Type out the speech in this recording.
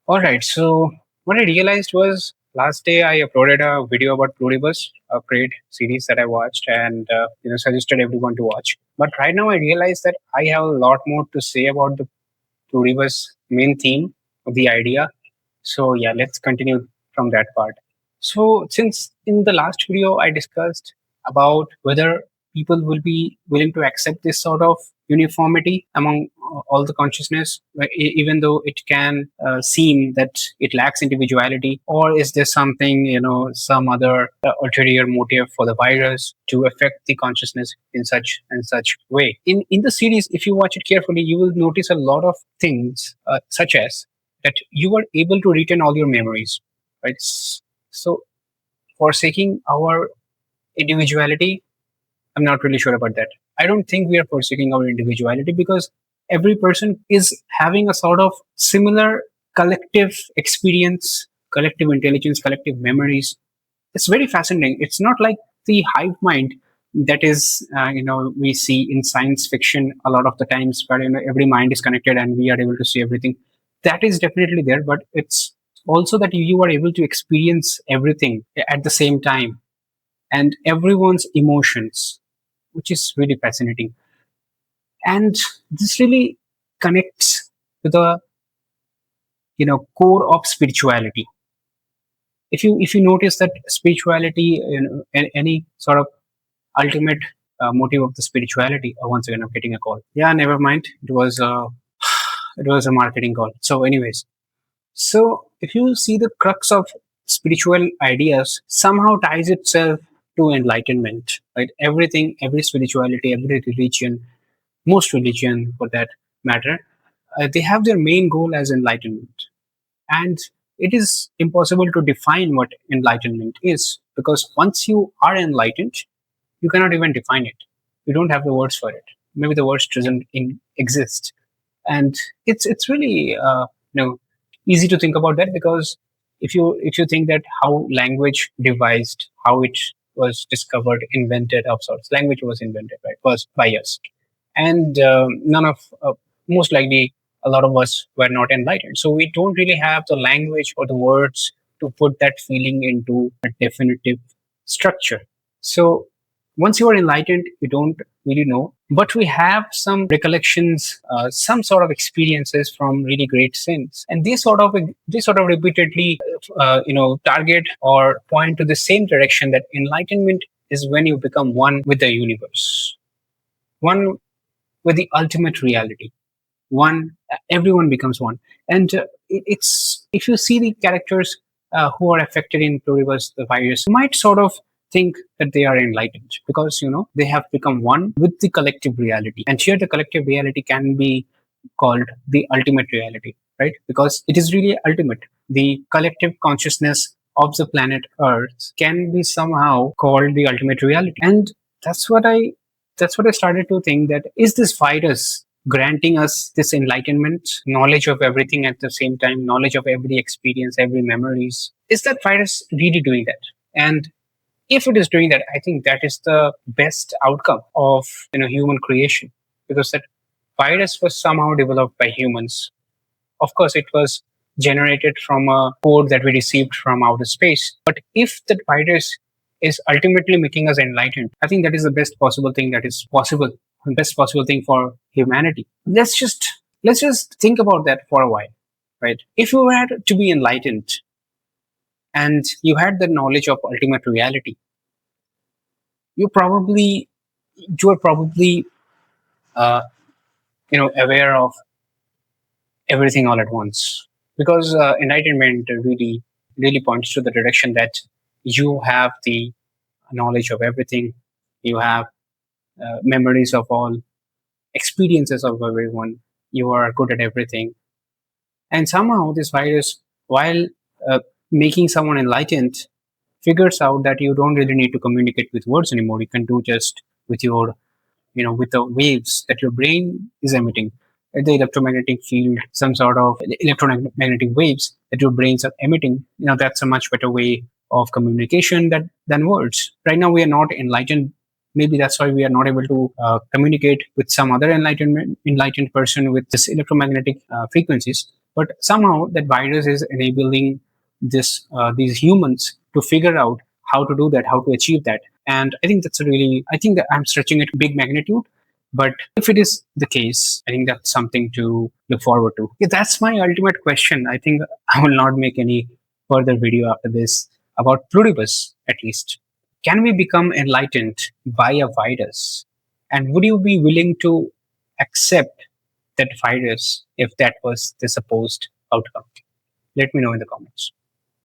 All right. So what I realized was last day I uploaded a video about Pluribus, a great series that I watched and suggested everyone to watch. But right now I realize that I have a lot more to say about the Pluribus main theme of the idea. So yeah, let's continue from that part. So since in the last video I discussed about whether people will be willing to accept this sort of uniformity among all the consciousness, even though it can seem that it lacks individuality, or is there something, some other ulterior motive for the virus to affect the consciousness in such and such way? In the series, if you watch it carefully, you will notice a lot of things, such as that you are able to retain all your memories, right? So forsaking our individuality, I'm not really sure about that. I don't think we are forsaking our individuality because every person is having a sort of similar collective experience, collective intelligence, collective memories. It's very fascinating. It's not like the hive mind that is, we see in science fiction a lot of the times, where every mind is connected and we are able to see everything. That is definitely there, but it's also that you are able to experience everything at the same time and everyone's emotions, which is really fascinating. And this really connects to the core of spirituality. If you notice that spirituality, any sort of ultimate motive of the spirituality. Once again, I'm getting a call. Yeah, never mind. It was a marketing call. So, anyways, so if you see the crux of spiritual ideas, somehow ties itself to enlightenment. Right? Everything, every spirituality, every religion, most religion for that matter, they have their main goal as enlightenment. And it is impossible to define what enlightenment is because once you are enlightened, you cannot even define it. You don't have the words for it. Maybe the words doesn't exist, and it's really easy to think about that because if you think that how language devised, how it was discovered, invented of sorts, language was invented right first by us, and none of most likely a lot of us were not enlightened, so we don't really have the language or the words to put that feeling into a definitive structure. So once you are enlightened, you don't really know, but we have some recollections, some sort of experiences from really great sins, and these sort of repeatedly, target or point to the same direction that enlightenment is when you become one with the universe, one with the ultimate reality, one everyone becomes one. And it's if you see the characters who are affected in Pluribus the virus, you might sort of think that they are enlightened because they have become one with the collective reality, and here the collective reality can be called the ultimate reality, right? Because it is really ultimate. The collective consciousness of the planet Earth can be somehow called the ultimate reality. And that's what I that's what I started to think, that is this virus granting us this enlightenment, knowledge of everything at the same time, knowledge of every experience, every memories. Is that virus really doing that? And if it is doing that, I think that is the best outcome of human creation, because that virus was somehow developed by humans. Of course, it was generated from a code that we received from outer space. But if that virus is ultimately making us enlightened, I think that is the best possible thing that is possible, the best possible thing for humanity. Let's just think about that for a while, right? If you had to be enlightened and you had the knowledge of ultimate reality, you probably you are probably uh, aware of everything all at once, because enlightenment really points to the direction that you have the knowledge of everything, you have memories of all, experiences of everyone, you are good at everything. And somehow this virus, while uh, making someone enlightened, figures out that you don't really need to communicate with words anymore. You can do just with your, with the waves that your brain is emitting, the electromagnetic field, some sort of electromagnetic waves that your brains are emitting. That's a much better way of communication than words. Right now, we are not enlightened. Maybe that's why we are not able to communicate with some other enlightened person with this electromagnetic frequencies. but somehow that virus is enabling these humans to figure out how to do that, how to achieve that. And I think that's a really, I think that I'm stretching it big magnitude, but if it is the case, I think that's something to look forward to. Yeah, that's my ultimate question. I think I will not make any further video after this about Pluribus, at least. Can we become enlightened by a virus? And would you be willing to accept that virus if that was the supposed outcome? Let me know in the comments.